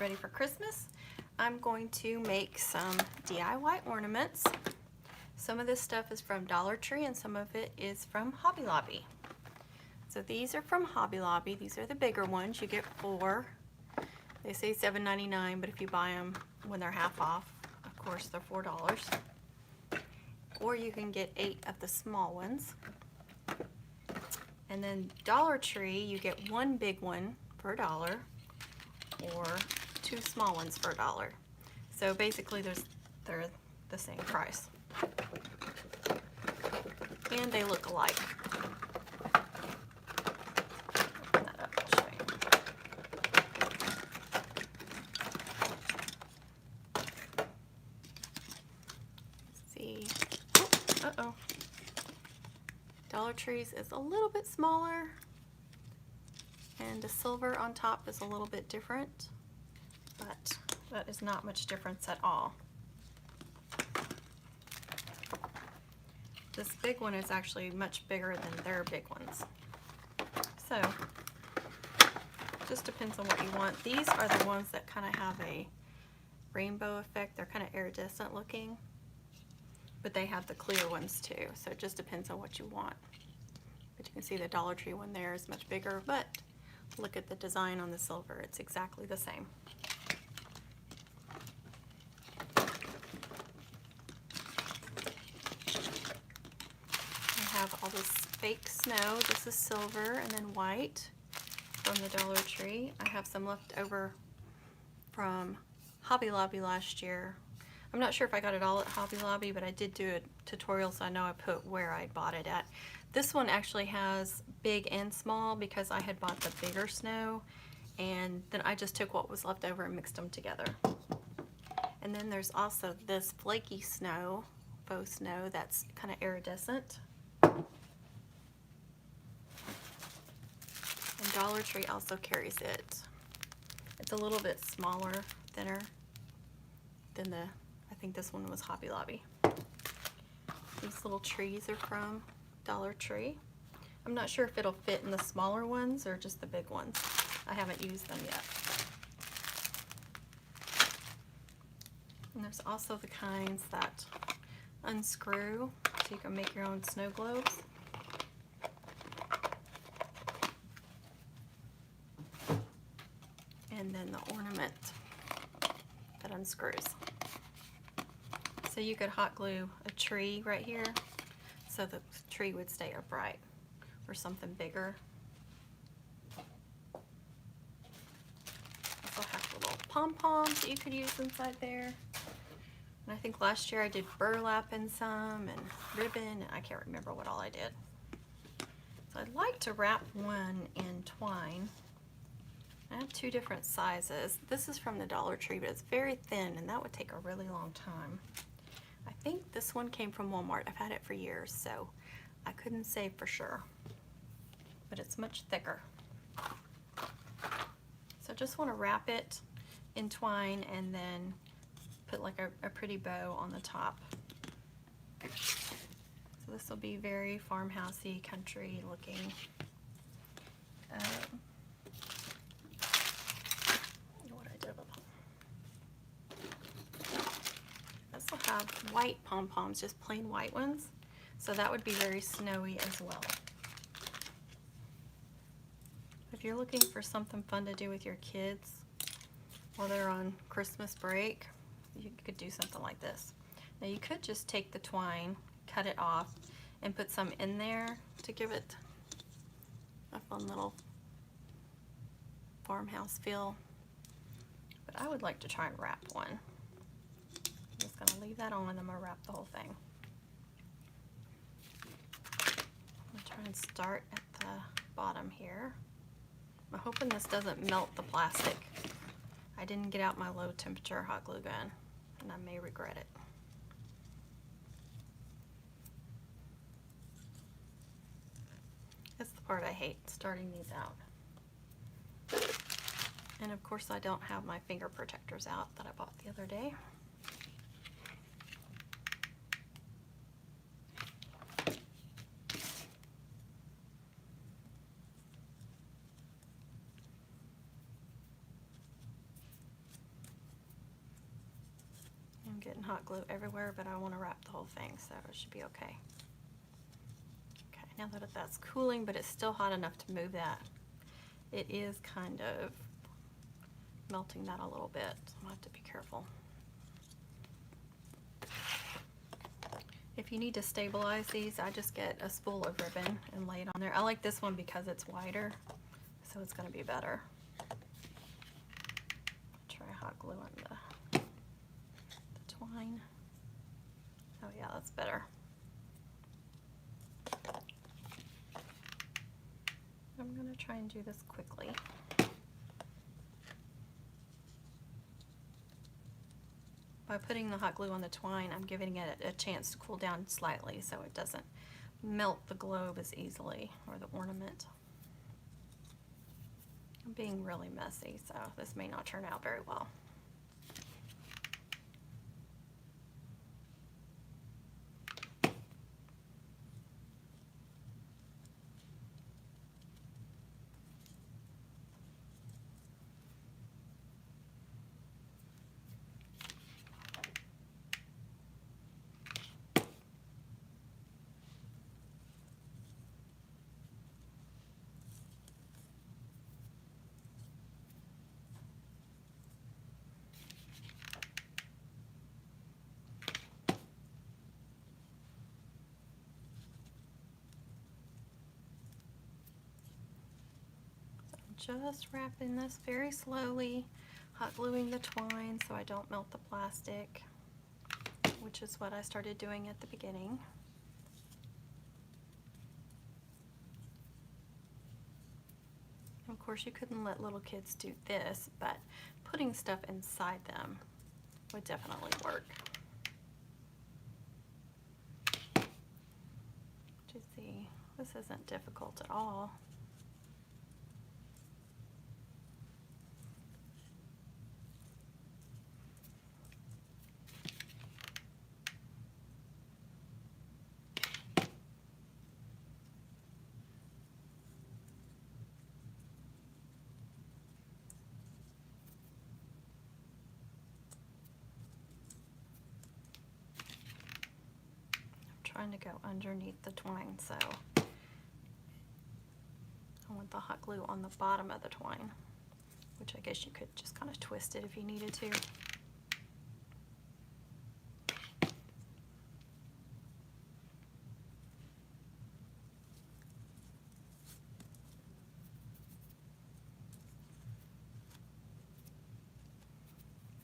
Ready for Christmas? I'm going to make some DIY ornaments. Some of this stuff is from DollarTree and some of it is from Hobby Lobby. So these are from Hobby Lobby. These are the bigger ones. You get 4. They say $7.99, but if you buy them when they're half off, of course they're $4. Or you can get 8 of the small ones. And then DollarTree, you get 1 big one for $1 or 2 small ones for $1. So basically they're the same price. And they look alike. Open that up, I'll show you. Let's see. Oh, uh-oh. DollarTree's is a little bit smaller. And the silver on top is a little bit different, but that is not much difference at all. This big one is actually much bigger than their big ones. So, just depends on what you want. These are the ones that kind of have a rainbow effect. They're kind of iridescent looking, but they have the clear ones too. So it just depends on what you want. But you can see the DollarTree one there is much bigger, but look at the design on the silver. It's exactly the same. I have all this fake snow. This is silver and then white from the DollarTree. I have some left over from Hobby Lobby last year. I'm not sure if I got it all at Hobby Lobby, but I did do a tutorial, so I know I put where I bought it at. This one actually has big and small because I had bought the bigger snow, and then I just took what was left over and mixed them together. And then there's also this flaky snow, faux snow, that's kind of iridescent. And DollarTree also carries it. It's a little bit smaller, thinner than the, I think this one was Hobby Lobby. These little trees are from DollarTree. I'm not sure if it'll fit in the smaller ones or just the big ones. I haven't used them yet. And there's also the kinds that unscrew so you can make your own snow globes. And then the ornament that unscrews. So you could hot glue a tree right here so the tree would stay upright, or something bigger. Also have little pom-poms that you could use inside there. And I think last year I did burlap in some and ribbon, and I can't remember what all I did. So I'd like to wrap one in twine. I have 2 different sizes. This is from the DollarTree, but it's very thin, and that would take a really long time. I think this one came from Walmart. I've had it for years, so I couldn't say for sure, but it's much thicker. So just want to wrap it in twine and then put like a pretty bow on the top. So this will be very farmhousey, country looking. This will have white pom-poms, just plain white ones. So that would be very snowy as well. If you're looking for something fun to do with your kids while they're on Christmas break, you could do something like this. Now you could just take the twine, cut it off, and put some in there to give it a fun little farmhouse feel. But I would like to try and wrap one. I'm just going to leave that on and I'm going to wrap the whole thing. I'm going to try and start at the bottom here. I'm hoping this doesn't melt the plastic. I didn't get out my low temperature hot glue gun, and I may regret it. That's the part I hate, starting these out. And of course I don't have my finger protectors out that I bought the other day. I'm getting hot glue everywhere, but I want to wrap the whole thing, so it should be okay. Okay, now that that's cooling, but it's still hot enough to move that. It is kind of melting that a little bit, so I'm gonna have to be careful. If you need to stabilize these, I just get a spool of ribbon and lay it on there. I like this one because it's wider, so it's gonna be better. Try hot glue on the twine. Oh yeah, that's better. I'm gonna try and do this quickly. By putting the hot glue on the twine, I'm giving it a chance to cool down slightly so it doesn't melt the globe as easily, or the ornament. I'm being really messy, so this may not turn out very well. Just wrapping this very slowly, hot gluing the twine so I don't melt the plastic, which is what I started doing at the beginning. Of course, you couldn't let little kids do this, but putting stuff inside them would definitely work. You see, this isn't difficult at all. Trying to go underneath the twine, so I want the hot glue on the bottom of the twine, which I guess you could just kind of twist it if you needed to.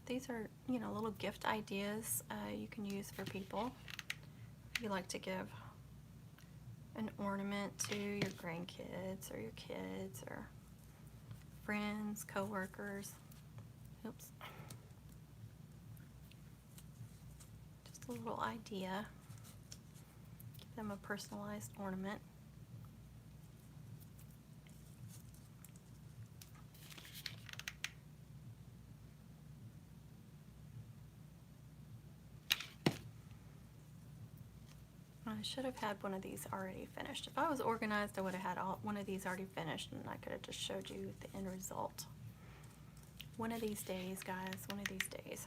These are, you know, little gift ideas you can use for people. If you like to give an ornament to your grandkids or your kids or friends, co-workers. Oops. Just a little idea. Give them a personalized ornament. I should have had one of these already finished. If I was organized, I would have had one of these already finished, and I could have just showed you the end result. One of these days, guys, one of these days.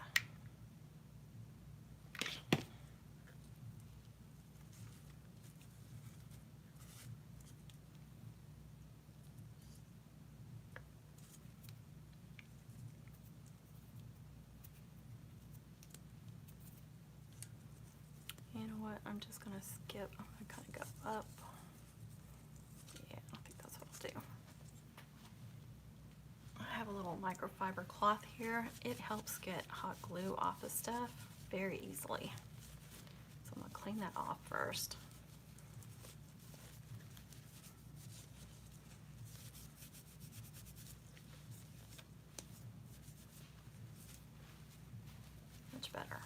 You know what, I'm just gonna skip, I'm gonna kind of go up. Yeah, I think that's what I'll do. I have a little microfiber cloth here. It helps get hot glue off of stuff very easily. So I'm gonna clean that off first. Much better.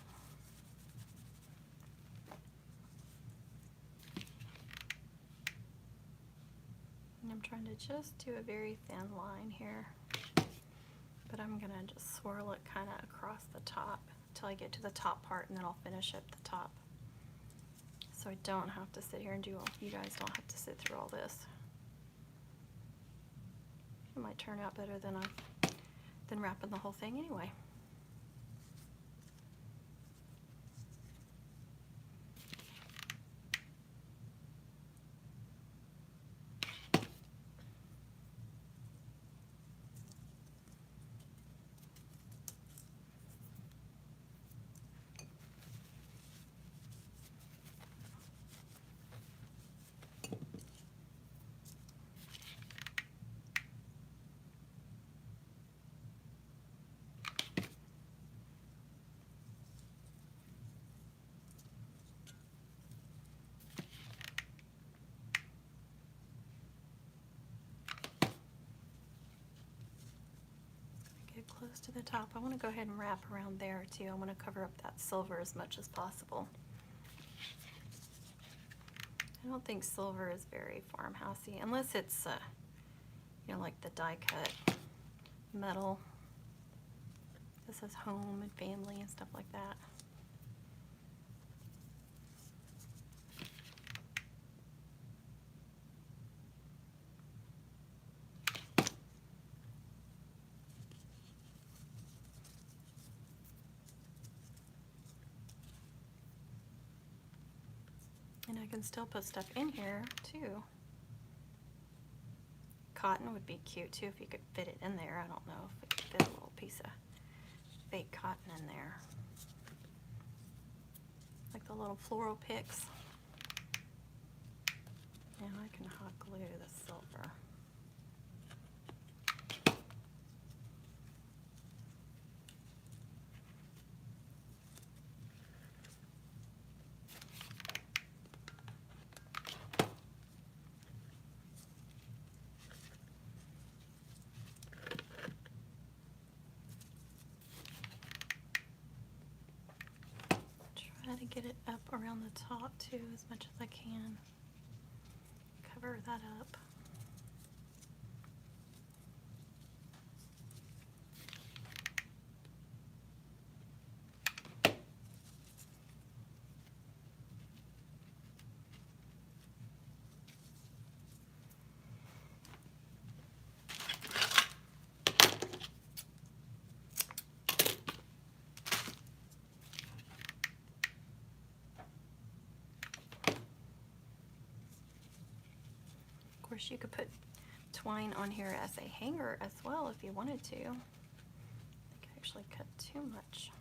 And I'm trying to just do a very thin line here, but I'm gonna just swirl it kind of across the top until I get to the top part, and then I'll finish at the top. So I don't have to sit here and do all, you guys don't have to sit through all this. It might turn out better than wrapping the whole thing anyway. close to the top. I want to go ahead and wrap around there too. I want to cover up that silver as much as possible. I don't think silver is very farmhousey unless it's, you know, like the die cut metal. This is home and family and stuff like that. And I can still put stuff in here too. Cotton would be cute too if you could fit it in there. I don't know if we could fit a little piece of fake cotton in there. Like the little floral picks. And I can hot glue the silver. Try to get it up around the top too as much as I can. Cover that up. Of course, you could put twine on here as a hanger as well if you wanted to. I think I actually cut too much.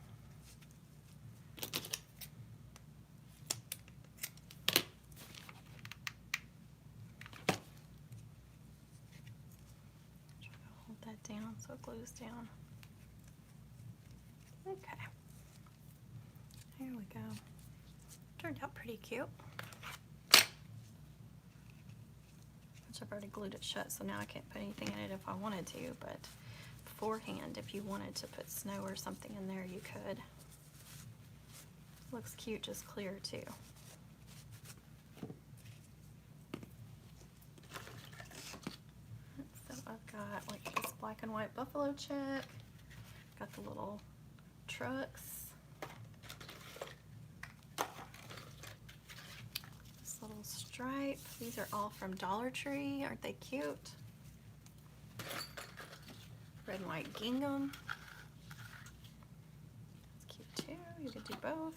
Try to hold that down so it glues down. Okay. Here we go. Turned out pretty cute. I've already glued it shut, so now I can't put anything in it if I wanted to, but beforehand, if you wanted to put snow or something in there, you could. Looks cute, just clear too. So I've got like this black and white buffalo check, got the little trucks, little stripe. These are all from DollarTree. Aren't they cute? Red and white gingham. It's cute too. You could do both.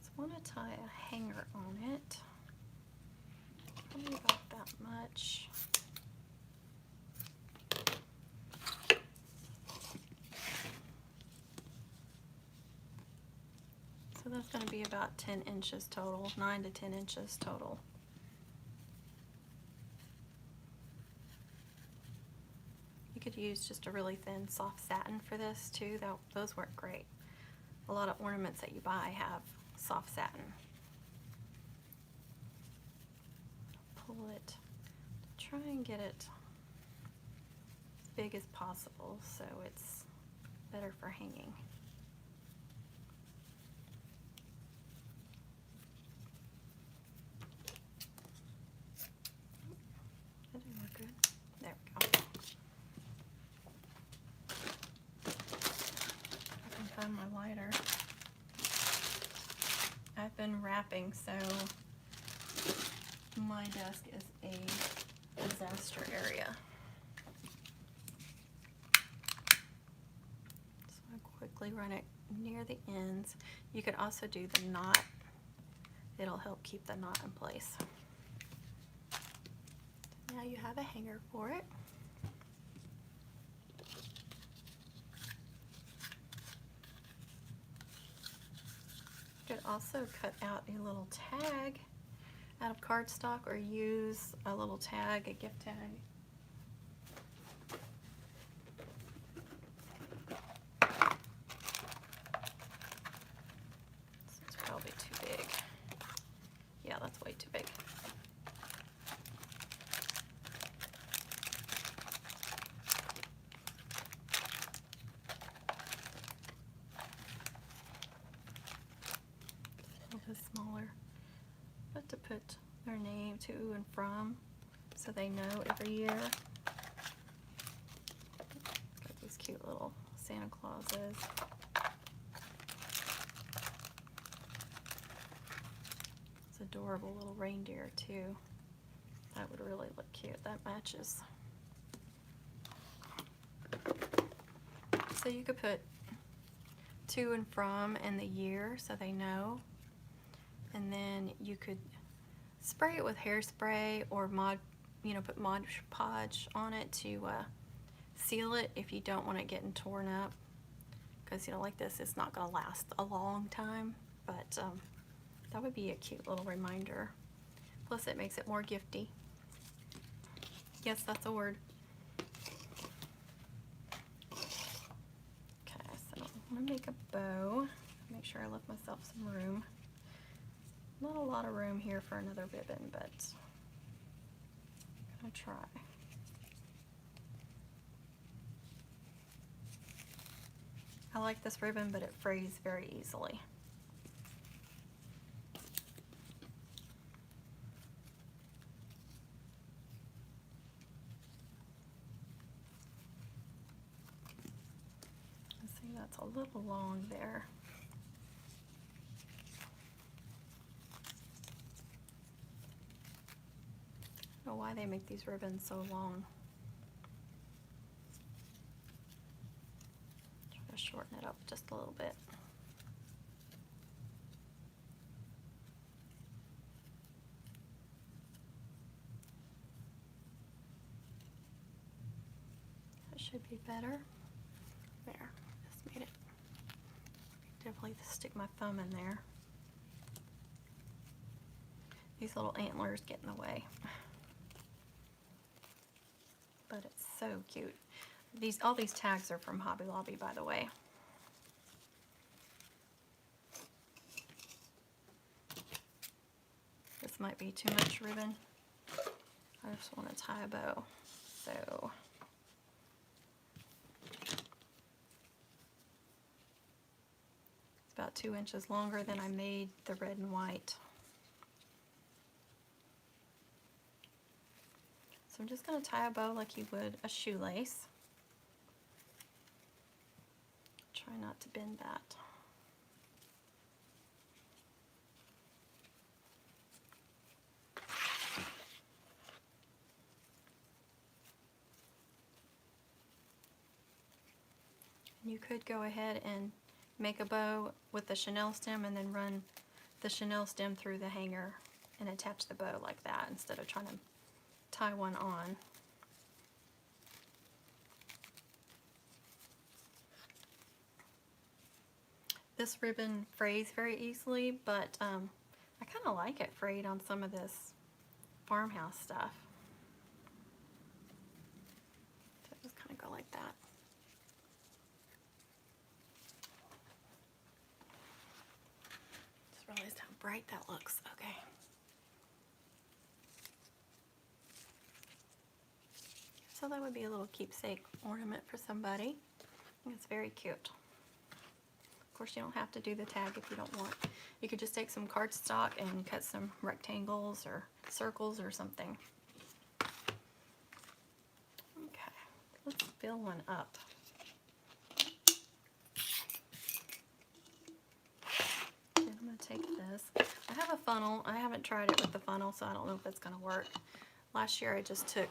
So I want to tie a hanger on it. Probably about that much. So that's going to be about 10 inches total, 9 to 10 inches total. You could use just a really thin soft satin for this too. Those work great. A lot of ornaments that you buy have soft satin. Pull it, try and get it as big as possible so it's better for hanging. That didn't look good. There we go. I can find my lighter. I've been wrapping, so my desk is a disaster area. So I quickly run it near the ends. You could also do the knot. It'll help keep the knot in place. Now you have a hanger for it. You could also cut out a little tag out of cardstock or use a little tag, a gift tag. but to put their name to and from so they know every year. Got these cute little Santa Clauses. It's adorable little reindeer too. That would really look cute. That matches. So you could put to and from and the year so they know. And then you could spray it with hairspray or Mod, put Mod Podge on it to seal it if you don't want it getting torn up. Because, like this, it's not going to last a long time. But that would be a cute little reminder. Plus, it makes it more gifty. Yes, that's a word. Okay, so I'm going to make a bow. Make sure I left myself some room. Not a lot of room here for another ribbon, but I'm going to try. I like this ribbon, but it frays very easily. See, that's a little long there. I don't know why they make these ribbons so long. Try to shorten it up just a little bit. That should be better. There, just made it. Definitely stick my thumb in there. These little antlers get in the way. But it's so cute. All these tags are from Hobby Lobby, by the way. This might be too much ribbon. I just want to tie a bow. So it's about 2 inches longer than I made the red and white. So I'm just going to tie a bow like you would a shoelace. Try not to bend that. You could go ahead and make a bow with the chenille stem and then run the chenille stem through the hanger and attach the bow like that instead of trying to tie one on. This ribbon frays very easily, but I kind of like it frayed on some of this farmhouse stuff. So just kind of go like that. Just realized how bright that looks. Okay. So that would be a little keepsake ornament for somebody. It's very cute. Of course, you don't have to do the tag if you don't want. You could just take some cardstock and cut some rectangles or circles or something. Okay, let's fill one up. Okay, I'm going to take this. I have a funnel. I haven't tried it with the funnel, so I don't know if it's going to work. Last year I just took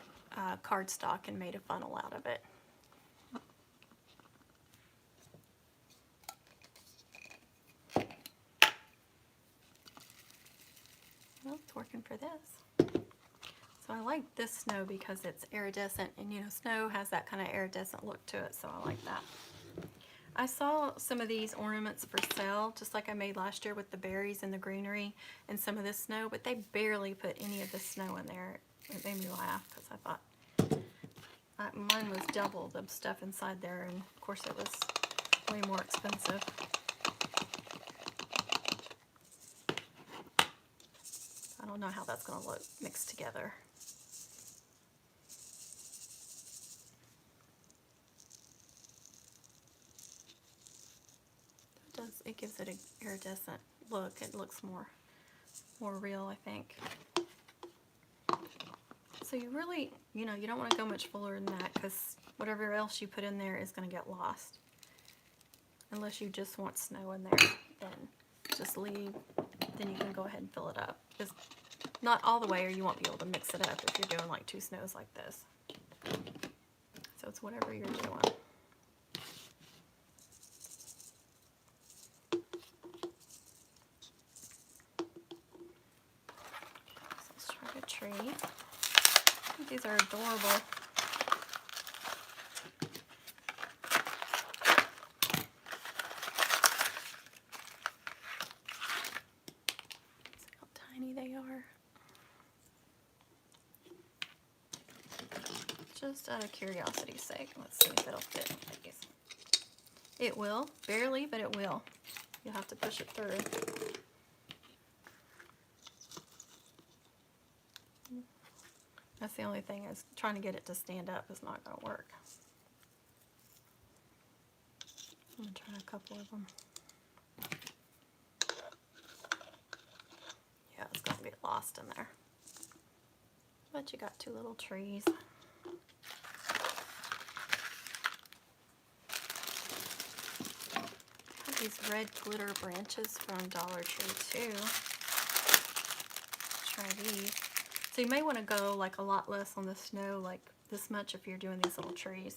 cardstock and made a funnel out of it. Well, it's working for this. So I like this snow because it's iridescent, and snow has that kind of iridescent look to it, so I like that. I saw some of these ornaments for sale, just like I made last year with the berries and the greenery and some of this snow, but they barely put any of the snow in there. It made me laugh because I thought mine was double the stuff inside there, and of course it was way more expensive. I don't know how that's going to look mixed together. It gives it an iridescent look. It looks more more real, I think. So you really, you know, you don't want to go much fuller than that because whatever else you put in there is going to get lost. Unless you just want snow in there, then just leave. Then you can go ahead and fill it up. Just not all the way, or you won't be able to mix it up if you're doing like 2 snows like this. So it's whatever you're doing. So let's try a tree. I think these are adorable. See how tiny they are. Just out of curiosity's sake, let's see if it'll fit in these. It will, barely, but it will. You'll have to push it through. That's the only thing, is trying to get it to stand up is not going to work. I'm going to try a couple of them. Yeah, it's going to get lost in there. But you got 2 little trees. These red glitter branches from DollarTree too. Try these. So you may want to go like a lot less on the snow, like this much if you're doing these little trees.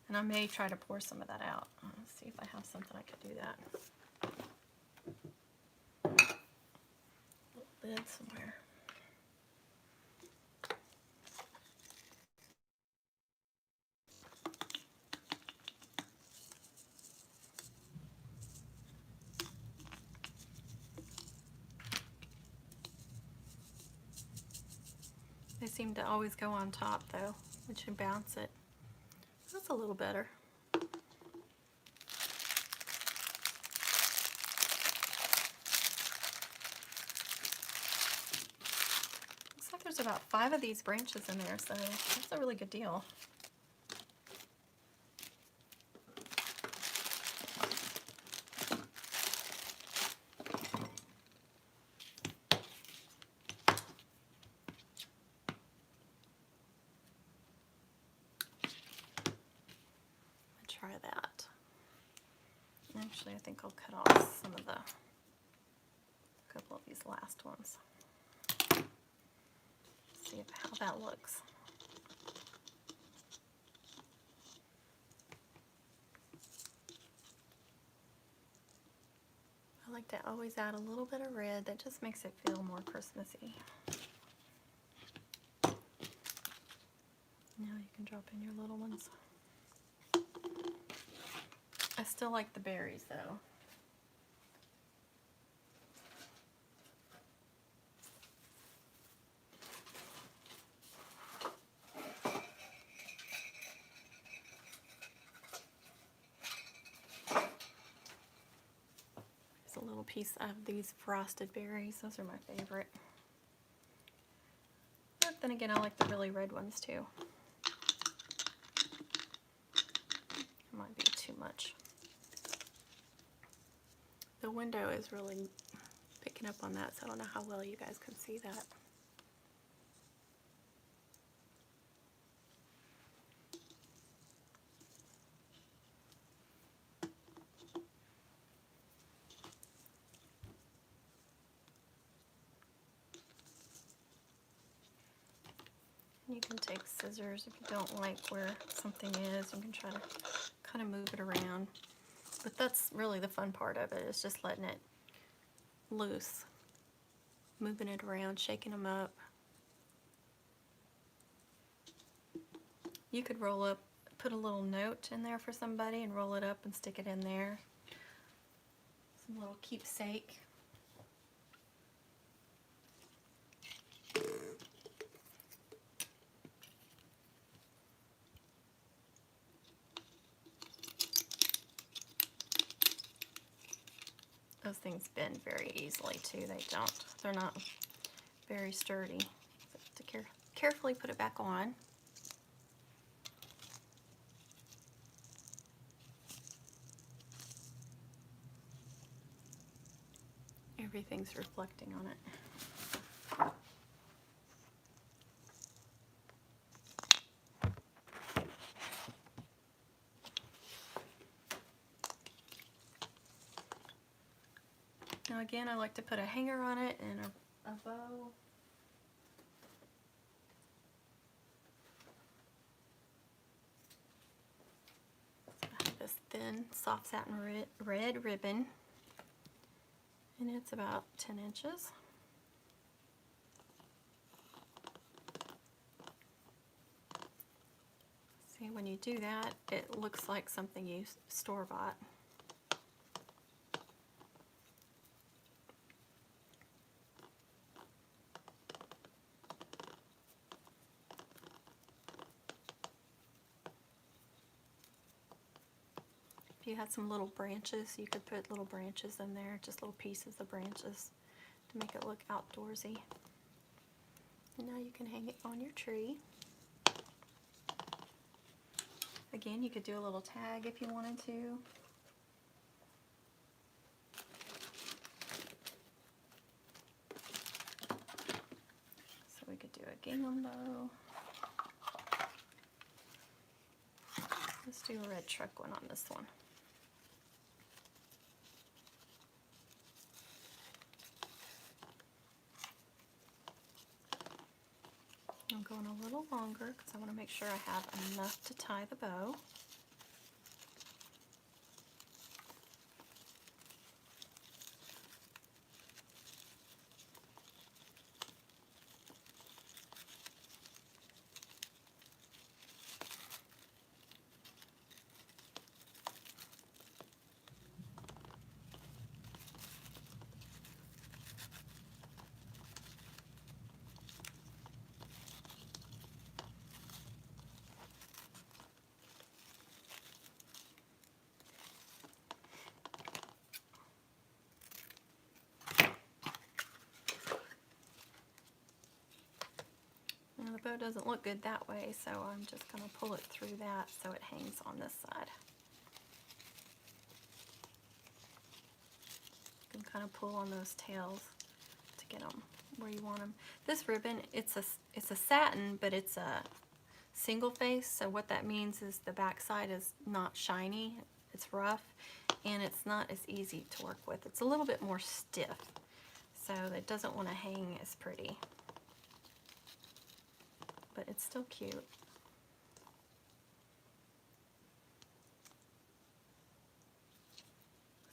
And I may try to pour some of that out. Let's see if I have something I could do that. Little lid somewhere. They seem to always go on top though, which you bounce it. That's a little better. Looks like there's about 5 of these branches in there, so that's a really good deal. Try that. Actually, I think I'll cut off some of a couple of these last ones. See how that looks. I like to always add a little bit of red. That just makes it feel more Christmassy. Now you can drop in your little ones. I still like the berries though. There's a little piece of these frosted berries. Those are my favorite. But then again, I like the really red ones too. It might be too much. The window is really picking up on that, so I don't know how well you guys can see that. You can take scissors if you don't like where something is. You can try to kind of move it around. But that's really the fun part of it, is just letting it loose. Moving it around, shaking them up. You could roll up, put a little note in there for somebody and roll it up and stick it in there. Some little keepsake. Those things bend very easily too. They're not very sturdy. So to carefully put it back on. everything's reflecting on it. Now again, I like to put a hanger on it and a bow. So I have this thin, soft satin red ribbon, and it's about 10 inches. See, when you do that, it looks like something you store-bought. If you had some little branches, you could put little branches in there, just little pieces of branches to make it look outdoorsy. And now you can hang it on your tree. Again, you could do a little tag if you wanted to. So we could do a gingham bow. Let's do a red truck one on this one. I'm going a little longer because I want to make sure I have enough to tie the bow. Now the bow doesn't look good that way, so I'm just going to pull it through that so it hangs on this side. You can kind of pull on those tails to get them where you want them. This ribbon, it's a satin, but it's a single face, so what that means is the back side is not shiny, it's rough, and it's not as easy to work with. It's a little bit more stiff, so it doesn't want to hang as pretty. But it's still cute.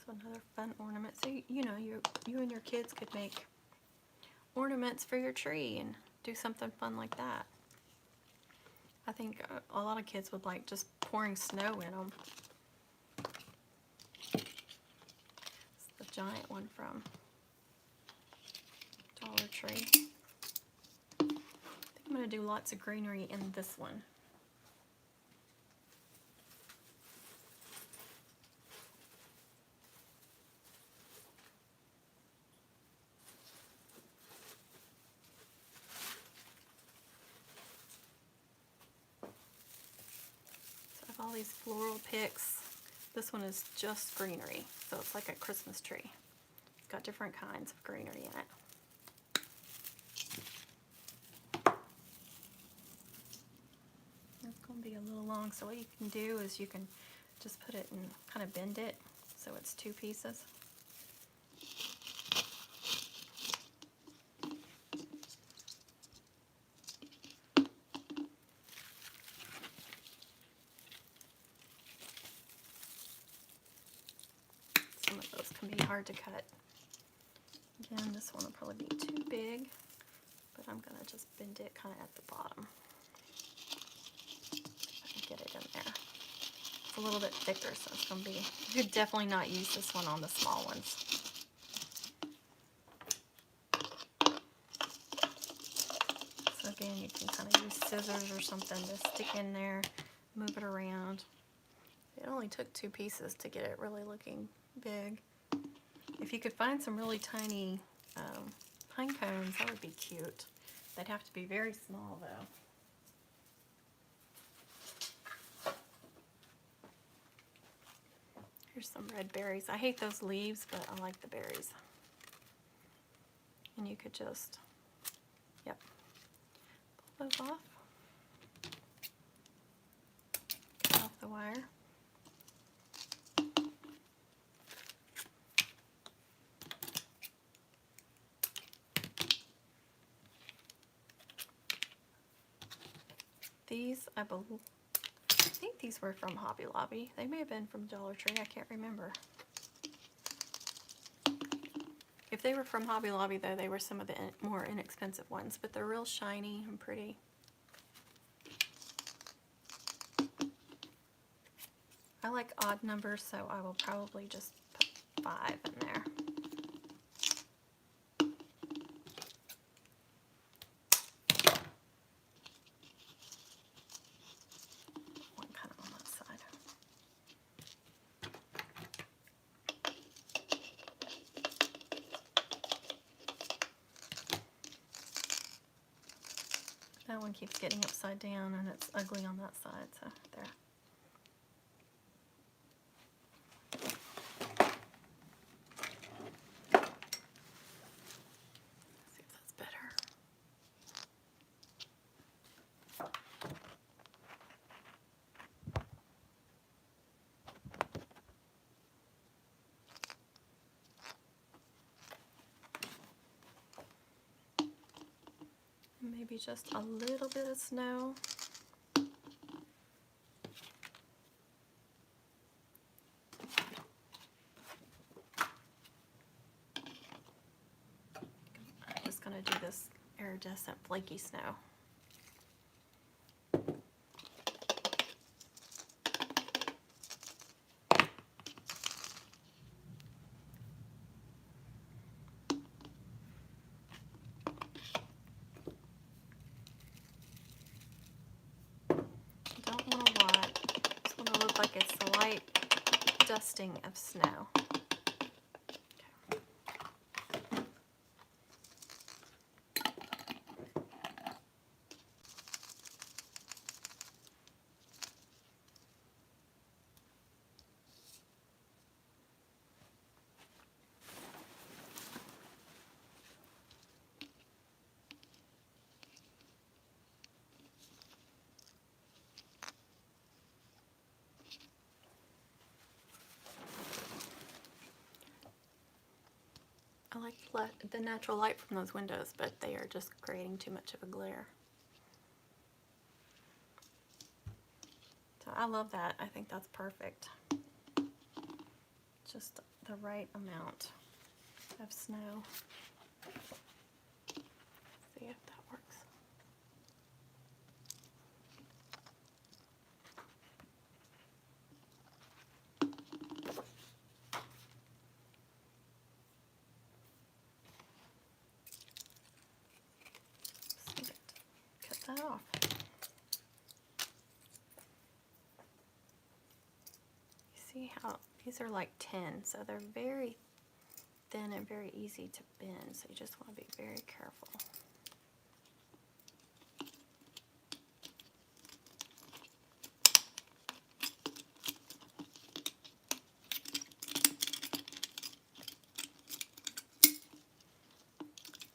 So another fun ornament. So you know, you and your kids could make ornaments for your tree and do something fun like that. I think a lot of kids would like just pouring snow in them. It's the giant one from DollarTree. I'm going to do lots of greenery in this one. So I have all these floral picks. This one is just greenery, so it's like a Christmas tree. It's got different kinds of greenery in it. Be a little long, so what you can do is you can just put it and kind of bend it so it's two pieces. Some of those can be hard to cut. Again, this one will probably be too big, but I'm going to just bend it kind of at the bottom. Get it in there. It's a little bit thicker, so it's going to be, you could definitely not use this one on the small ones. So again, you can kind of use scissors or something to stick in there, move it around. It only took 2 pieces to get it really looking big. If you could find some really tiny pine cones, that would be cute. They'd have to be very small though. Here's some red berries. I hate those leaves, but I like the berries. and you could just, yep, pull those off. Get off the wire. These, I think these were from Hobby Lobby. They may have been from DollarTree, I can't remember. If they were from Hobby Lobby though, they were some of the more inexpensive ones, but they're real shiny and pretty. I like odd numbers, so I will probably just put 5 in there. One kind of on that side. That one keeps getting upside down and it's ugly on that side, so there. See if that's better. Maybe just a little bit of snow. I'm just going to do this iridescent flaky snow. Like it's a light dusting of snow. I like the natural light from those windows, but they are just creating too much of a glare. So I love that. I think that's perfect. Just the right amount of snow. See if that works. Cut that off. You see how these are like tin, so they're very thin and very easy to bend, so you just want to be very careful.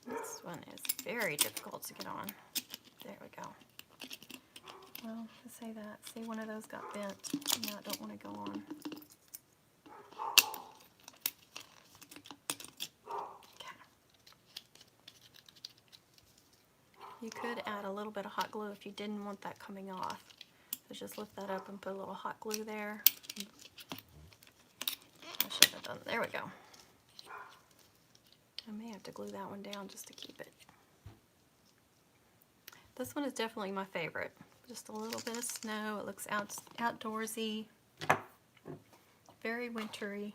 This one is very difficult to get on. There we go. Well, to say that, see, one of those got bent. No, I don't want to go on. Okay. You could add a little bit of hot glue if you didn't want that coming off. So just lift that up and put a little hot glue there. I should have done, there we go. I may have to glue that one down just to keep it. This one is definitely my favorite. Just a little bit of snow. It looks outdoorsy, very wintry.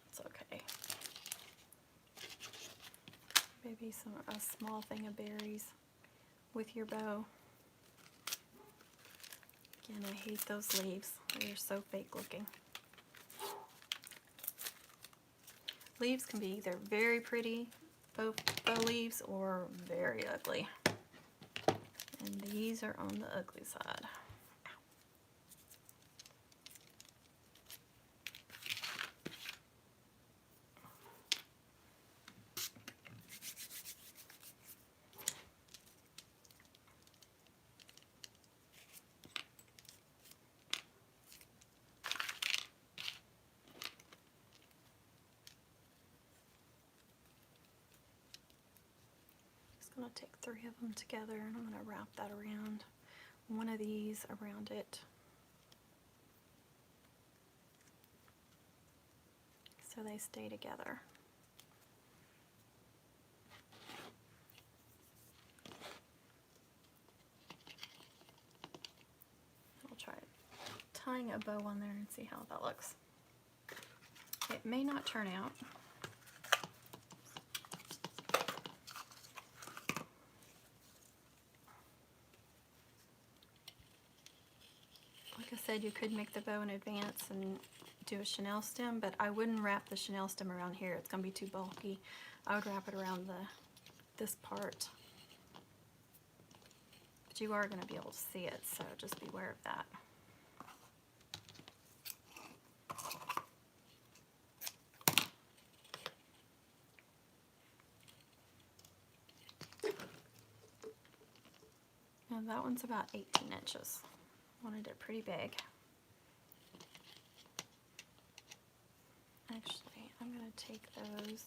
It's okay. Maybe a small thing of berries with your bow. Again, I hate those leaves. They're so fake looking. leaves can be either very pretty faux leaves or very ugly. And these are on the ugly side. I'm going to take 3 of them together and I'm going to wrap that around one of these around it so they stay together. I'll try tying a bow on there and see how that looks. It may not turn out. Like I said, you could make the bow in advance and do a chenille stem, but I wouldn't wrap the chenille stem around here. It's going to be too bulky. I would wrap it around this part. But you are going to be able to see it, so just beware of that. And that one's about 18 inches. Wanted it pretty big. Actually, I'm going to take those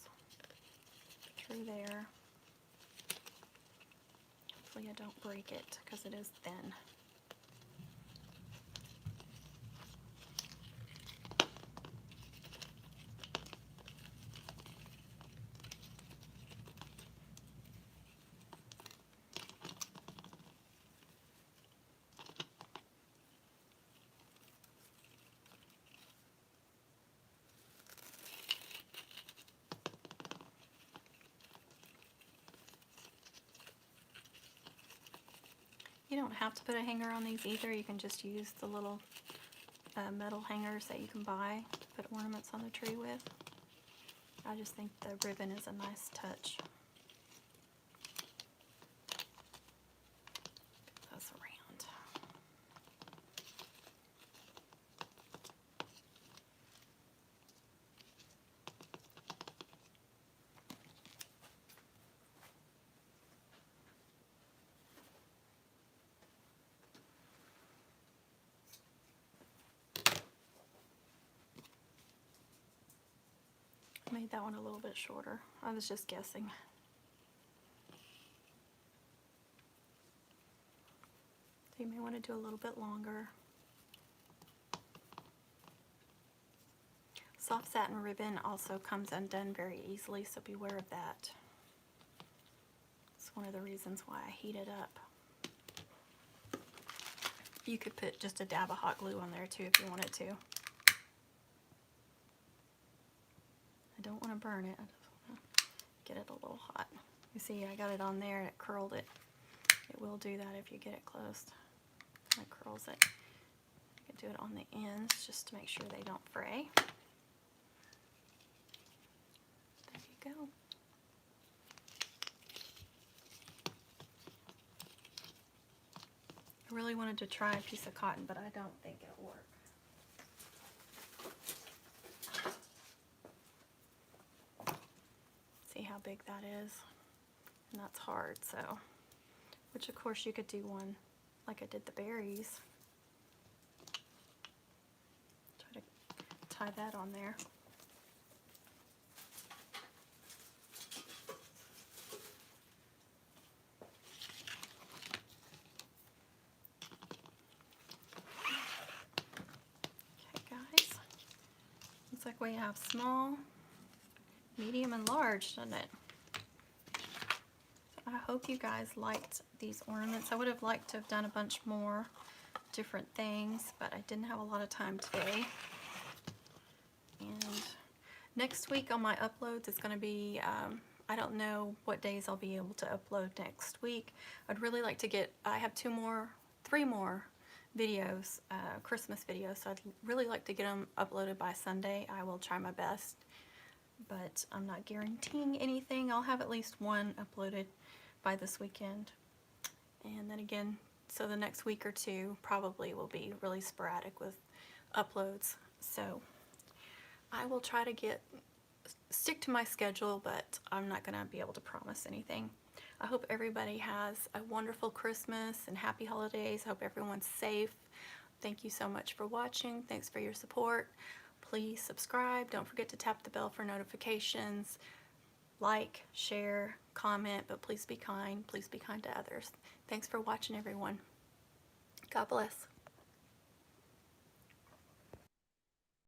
through there. Hopefully I don't break it because it is thin. You don't have to put a hanger on these either. You can just use the little metal hangers that you can buy to put ornaments on the tree with. I just think the ribbon is a nice touch. Put those around. Made that one a little bit shorter. I was just guessing. So you may want to do a little bit longer. Soft satin ribbon also comes undone very easily, so beware of that. It's one of the reasons why I heat it up. You could put just a dab of hot glue on there too if you wanted to. I don't want to burn it, I just want to get it a little hot. You see, I got it on there and it curled it. It will do that if you get it close. It curls it. You can do it on the ends just to make sure they don't fray. There you go. I really wanted to try a piece of cotton, but I don't think it'll work. See how big that is? And that's hard, so. Which of course you could do one like I did the berries. Try to tie that on there. Okay guys, looks like we have small, medium, and large, doesn't it? So I hope you guys liked these ornaments. I would have liked to have done a bunch more different things, but I didn't have a lot of time today. And next week on my uploads, it's going to be, I don't know what days I'll be able to upload next week. I'd really like to get, I have three more videos, Christmas videos, so I'd really like to get them uploaded by Sunday. I will try my best. but I'm not guaranteeing anything. I'll have at least one uploaded by this weekend. And then again, so the next week or two probably will be really sporadic with uploads. So I will try to stick to my schedule, but I'm not going to be able to promise anything. I hope everybody has a wonderful Christmas and happy holidays. I hope everyone's safe. Thank you so much for watching. Thanks for your support. Please subscribe. Don't forget to tap the bell for notifications. Like, share, comment, but please be kind. Please be kind to others. Thanks for watching, everyone. God bless.